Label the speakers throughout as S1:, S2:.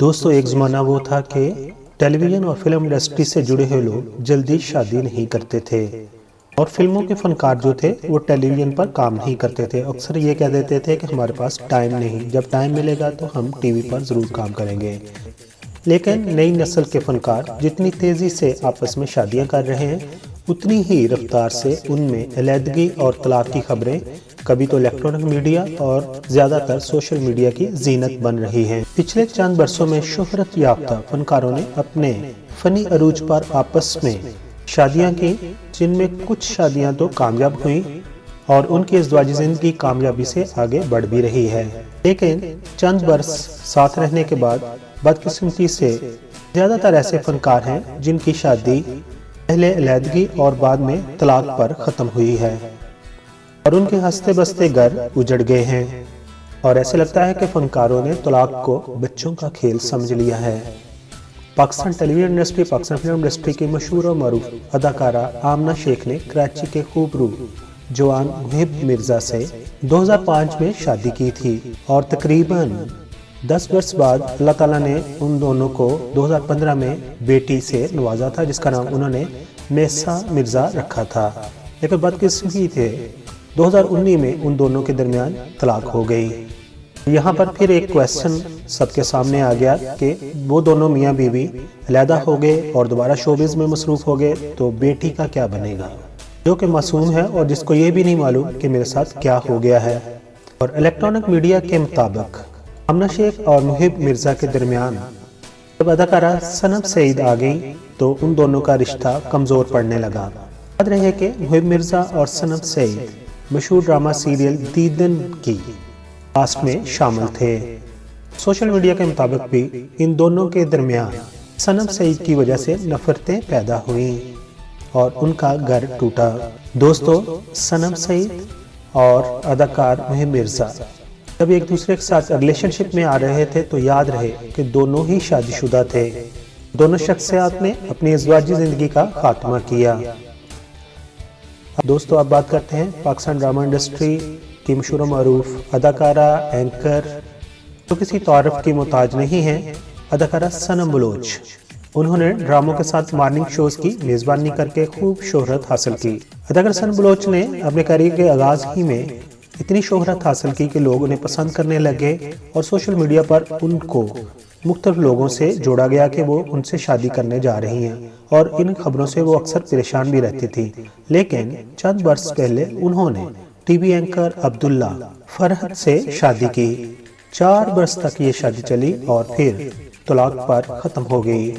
S1: دوستو ایک زمانہ وہ تھا کہ ٹیلی ویژن اور فلم انڈسٹری سے جڑے ہوئے لوگ جلدی شادی نہیں کرتے تھے اور فلموں کے فنکار جو تھے وہ ٹیلی ویژن پر کام نہیں کرتے تھے. اکثر یہ کہہ دیتے تھے کہ ہمارے پاس ٹائم نہیں، جب ٹائم ملے گا تو ہم ٹی وی پر ضرور کام کریں گے. لیکن نئی نسل کے فنکار جتنی تیزی سے آپس میں شادیاں کر رہے ہیں اتنی ہی رفتار سے ان میں علیحدگی اور طلاق کی خبریں کبھی تو الیکٹرانک میڈیا اور زیادہ تر سوشل میڈیا کی زینت بن رہی ہیں. پچھلے چند برسوں میں شہرت یافتہ فنکاروں نے اپنے فنی عروج پر آپس میں شادیاں کی، جن میں کچھ شادیاں تو کامیاب ہوئیں اور ان کی ازدواجی زندگی کامیابی سے آگے بڑھ بھی رہی ہے. لیکن چند برس ساتھ رہنے کے بعد بدقسمتی سے زیادہ تر ایسے فنکار ہیں جن کی شادی پہلے علیحدگی اور بعد میں طلاق پر ختم ہوئی ہے اور ان کے ہنستے بستے گھر اجڑ گئے ہیں، اور ایسے لگتا ہے کہ فنکاروں نے طلاق کو بچوں کا کھیل سمجھ لیا ہے. Pakistan television industry, Pakistan film industry کی مشہور اور معروف اداکارہ آمنہ شیخ نے کراچی کے خوبرو جوان محب مرزا سے 2005 میں شادی کی تھی اور تقریباً 10 برس بعد اللہ تعالیٰ نے ان دونوں کو 2015 میں بیٹی سے نوازا تھا جس کا نام انہوں نے میسا مرزا رکھا تھا. لیکن بدقسمتی تھے 2019 میں ان دونوں کے درمیان طلاق ہو گئی. یہاں پر پھر ایک کویسچن سب کے سامنے آ گیا کہ وہ دونوں میاں بیوی علیحدہ ہو گئے اور دوبارہ شوبز میں مصروف ہو گئے تو بیٹی کا کیا بنے گا، جو کہ معصوم ہے اور جس کو یہ بھی نہیں معلوم کہ میرے ساتھ کیا ہو گیا ہے. اور الیکٹرانک میڈیا کے مطابق آمنہ شیخ اور محب مرزا کے درمیان جب اداکارہ صنم سعید آ گئی تو ان دونوں کا رشتہ کمزور پڑنے لگا. یاد رہے کہ محب مرزا اور صنم سعید مشہور ڈرامہ سیریل دیدن کی کاسٹ میں شامل تھے. سوشل میڈیا کے مطابق بھی ان دونوں کے درمیان صنم سعید کی وجہ سے نفرتیں پیدا ہوئیں اور ان کا گھر ٹوٹا. دوستو صنم سعید اور اداکار محب مرزا جب ایک دوسرے کے ساتھ ریلیشن شپ میں آ رہے تھے تو یاد رہے کہ دونوں ہی شادی شدہ تھے. دونوں شخصیات نے اپنی ازدواجی زندگی کا خاتمہ کیا. دوستو اب بات کرتے ہیں پاکستان ڈرامہ انڈسٹری کی مشہور و معروف اداکارہ اینکر جو کسی تعارف کی محتاج نہیں ہیں، اداکارہ صنم بلوچ. انہوں نے ڈراموں کے ساتھ مارننگ شوز کی میزبانی کر کے خوب شہرت حاصل کی. اداکارہ صنم بلوچ نے اپنے کیریئر کے آغاز ہی میں اتنی شہرت حاصل کی کہ لوگ انہیں پسند کرنے لگے اور سوشل میڈیا پر ان کو مختلف لوگوں سے جوڑا گیا کہ وہ ان سے شادی کرنے جا رہی ہیں اور ان خبروں سے وہ اکثر پریشان بھی رہتی تھی. لیکن چند برس پہلے انہوں نے ٹی وی اینکر عبداللہ فرحت سے شادی کی. 4 برس تک یہ شادی چلی اور پھر طلاق پر ختم ہو گئی.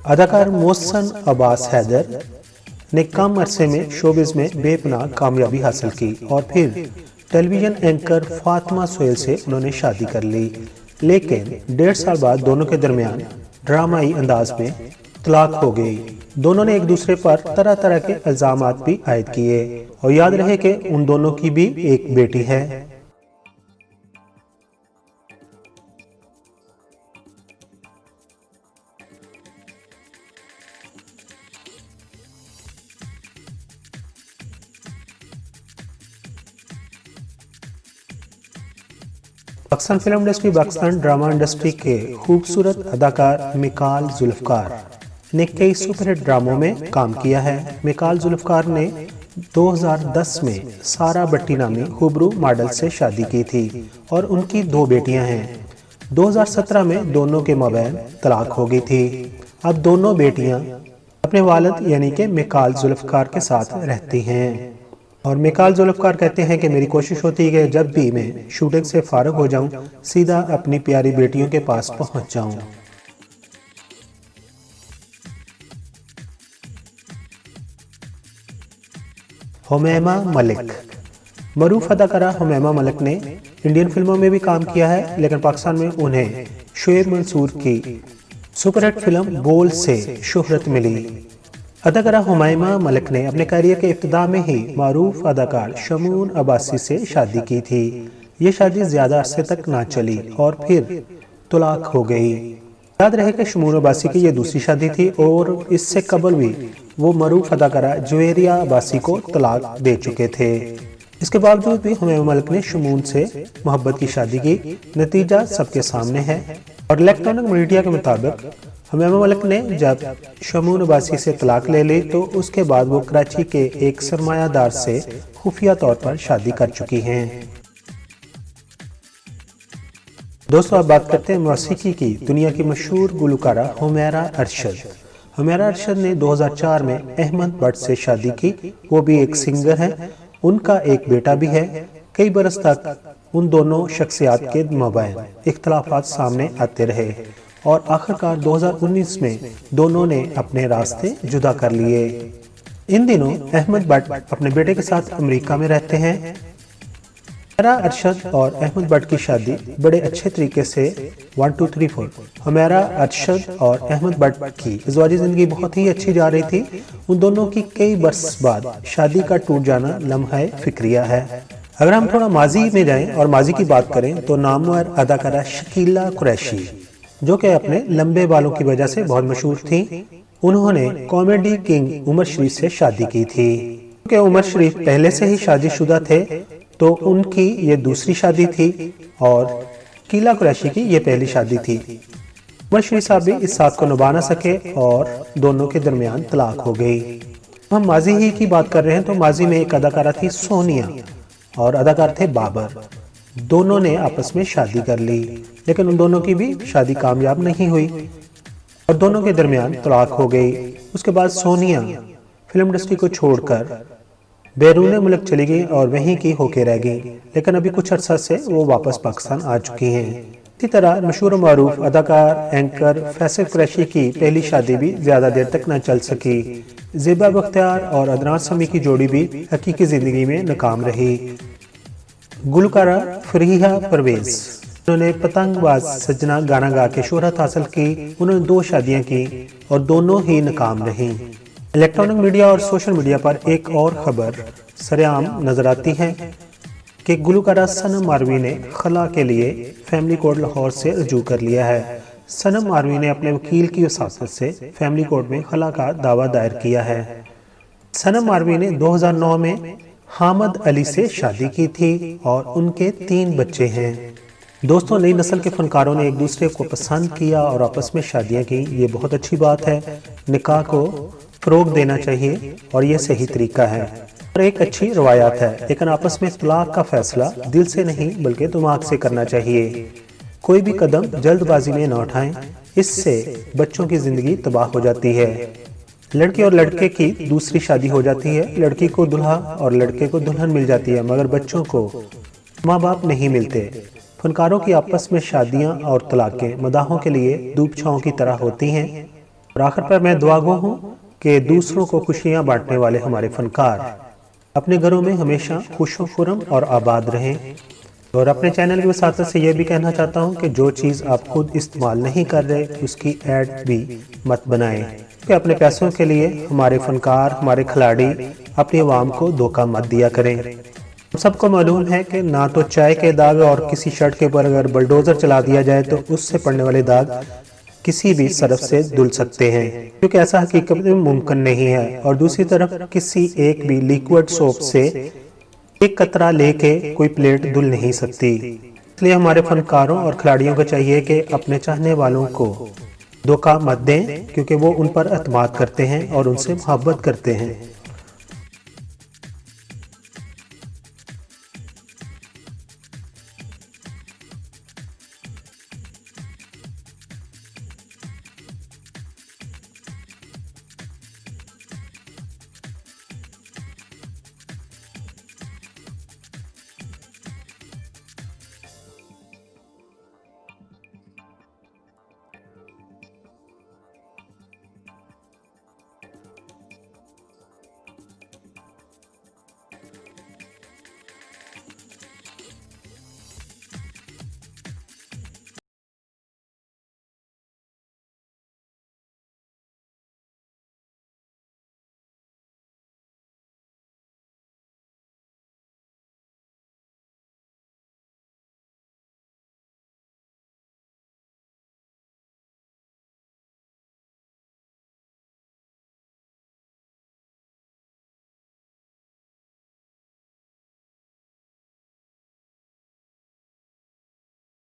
S1: اداکار محسن عباس حیدر نے کم عرصے میں شوبز میں بے پناہ کامیابی حاصل کی اور پھر ٹیلی ویژن اینکر فاطمہ سہیل سے انہوں نے شادی کر لی. لیکن 1.5 سال بعد دونوں کے درمیان ڈرامائی انداز میں طلاق ہو گئی. دونوں نے ایک دوسرے پر طرح طرح کے الزامات بھی عائد کیے اور یاد رہے کہ ان دونوں کی بھی ایک بیٹی ہے. Pakistan film industry, Pakistan drama industry کے خوبصورت اداکار میکال ذوالفقار نے کئی سپر ہٹ ڈراموں میں کام کیا ہے. میکال ذوالفقار نے 2010 میں سارا بٹی نامی خوبرو ماڈل سے شادی کی تھی اور ان کی 2 بیٹیاں ہیں. 2017 میں دونوں کے مابین طلاق ہو گئی تھی. اب دونوں بیٹیاں اپنے والد یعنی کہ میکال ذوالفقار کے ساتھ رہتی ہیں اور میکال ذوالفقار کہتے ہیں کہ میری کوشش ہوتی ہے کہ جب بھی میں شوٹنگ سے فارغ ہو جاؤں سیدھا اپنی پیاری بیٹیوں کے پاس پہنچ جاؤں. حمیمہ ملک. معروف اداکارہ حمیمہ ملک نے انڈین فلموں میں بھی کام کیا ہے لیکن پاکستان میں انہیں شعیب منصور کی سپر ہٹ فلم بول سے شہرت ملی. اداکارہ حمیمہ ملک نے اپنے کیریئر کے ابتدا میں ہی معروف اداکار شمون عباسی سے شادی کی تھی. یہ شادی زیادہ عرصے تک نہ چلی اور پھر طلاق ہو گئی. یاد رہے کہ شمون عباسی کی یہ دوسری شادی تھی اور اس سے قبل بھی وہ معروف اداکارہ جویریہ عباسی کو طلاق دے چکے تھے. اس کے باوجود بھی حمیمہ ملک نے شمون سے محبت کی شادی کی، نتیجہ سب کے سامنے ہے۔ اور الیکٹرانک میڈیا کے مطابق حمیمہ ملک نے جب شمون عباسی سے طلاق لے لی تو اس کے بعد وہ کراچی کے ایک سرمایہ دار سے خفیہ طور پر شادی کر چکی ہیں۔ دوستو اب بات کرتے ہیں موسیقی کی دنیا کی مشہور گلوکارہ حمیرہ ارشد۔ حمیرہ ارشد نے 2004 میں احمد بٹ سے شادی کی، وہ بھی ایک سنگر ہیں، ان کا ایک بیٹا بھی ہے۔ کئی برس تک ان دونوں شخصیات کے مابین اختلافات سامنے آتے رہے اور آخرکار 2019 میں دونوں نے اپنے راستے جدا کر لیے۔ ان دنوں احمد بٹ اپنے بیٹے کے ساتھ امریکہ میں رہتے ہیں۔ حمیرہ ارشد اور احمد بٹ کی شادی بڑے اچھے طریقے سے 1 2 3 4 حمیرہ ارشد اور احمد بٹ کی ازدواجی زندگی بہت ہی اچھی جا رہی تھی۔ ان دونوں کی کئی برس بعد شادی کا ٹوٹ جانا لمحہ فکریہ ہے۔ اگر ہم تھوڑا ماضی میں جائیں اور ماضی کی بات کریں تو نامور اداکارہ شکیلہ قریشی، جو کہ اپنے لمبے بالوں کی وجہ سے بہت مشہور تھیں، انہوں نے کامیڈی کنگ عمر شریف سے شادی کی تھی۔ کیونکہ عمر شریف پہلے سے ہی شادی شدہ تھے تو ان کی یہ دوسری شادی تھی اور شکیلہ قریشی کی یہ پہلی شادی تھی۔ عمر شریف صاحب بھی اس ساتھ کو نبھا نہ سکے اور دونوں کے درمیان طلاق ہو گئی۔ ہم ماضی ہی کی بات کر رہے ہیں تو ماضی میں ایک اداکارہ تھی سونیا اور اداکار تھے بابر۔ دونوں نے آپس میں شادی کر لی لیکن ان دونوں کی بھی شادی کامیاب نہیں ہوئی اور دونوں کے درمیان طلاق ہو گئی۔ اس کے بعد سونیا فلم انڈسٹری کو چھوڑ کر بیرون ملک چلی گئی اور وہیں کی ہو کے رہ گئی، لیکن ابھی کچھ عرصہ سے وہ واپس پاکستان آ چکی ہیں۔ اسی طرح مشہور و معروف اداکار اینکر فیصل قریشی کی پہلی شادی بھی زیادہ دیر تک نہ چل سکی۔ زیبا بختیار اور عدنان سمیع کی جوڑی بھی حقیقی زندگی میں ناکام رہی۔ گلوکارہ فریحہ پرویز، انہوں نے پتنگ باز سجنا گانا گا کے شہرت حاصل کی۔ انہوں نے 2 شادیاں کی اور دونوں ہی ناکام رہیں۔ الیکٹرانک میڈیا اور سوشل میڈیا پر ایک اور خبر سرعام نظر آتی ہے کہ گلوکارہ صنم ماروی نے خلا کے لیے فیملی کورٹ لاہور سے رجوع کر لیا ہے۔ صنم ماروی نے اپنے وکیل کی وساطت سے فیملی کورٹ میں خلا کا دعویٰ دائر کیا ہے۔ صنم ماروی نے 2009 میں حامد علی سے شادی کی تھی اور ان کے 3 بچے ہیں۔ دوستوں نئی نسل کے فنکاروں نے ایک دوسرے کو پسند کیا اور آپس میں شادیاں کی، یہ بہت اچھی بات ہے۔ نکاح کو فروغ دینا چاہیے اور یہ صحیح طریقہ ہے اور ایک اچھی روایات ہے، لیکن آپس میں طلاق کا فیصلہ دل سے نہیں بلکہ دماغ سے کرنا چاہیے۔ کوئی بھی قدم جلد بازی میں نہ اٹھائیں، اس سے بچوں کی زندگی تباہ ہو جاتی ہے۔ لڑکی اور لڑکے کی دوسری شادی ہو جاتی ہے، لڑکی کو دلہا اور لڑکے کو دلہن مل جاتی ہے، مگر بچوں کو ماں باپ نہیں ملتے۔ فنکاروں کی آپس میں شادیاں اور طلاقیں مداحوں کے لیے دھوپ چھاؤں کی طرح ہوتی ہیں اور آخر پر میں دعا گو ہوں کہ دوسروں کو خوشیاں بانٹنے والے ہمارے فنکار اپنے گھروں میں ہمیشہ خوش و خرم اور آباد رہیں۔ اور اپنے چینل کی وساطت سے یہ بھی کہنا چاہتا ہوں کہ جو چیز آپ خود استعمال نہیں کر رہے اس کی ایڈ بھی مت بنائیں، کہ اپنے پیسوں کے لیے ہمارے فنکار، ہمارے کھلاڑی اپنی عوام کو دھوکہ مت دیا کریں۔ ہم سب کو معلوم ہے کہ نہ تو چائے کے داغ اور کسی شرٹ کے اوپر اگر بلڈوزر چلا دیا جائے تو اس سے پڑنے والے داغ کسی بھی صرف سے دھل سکتے ہیں، کیونکہ ایسا حقیقت میں ممکن نہیں ہے۔ اور دوسری طرف کسی ایک بھی لیکوڈ سوپ سے ایک قطرہ لے کے کوئی پلیٹ دھل نہیں سکتی۔ اس لیے ہمارے فنکاروں اور کھلاڑیوں کو چاہیے کہ اپنے چاہنے والوں کو دھوکہ مت دیں، کیونکہ وہ ان پر اعتماد کرتے ہیں اور ان سے محبت کرتے ہیں۔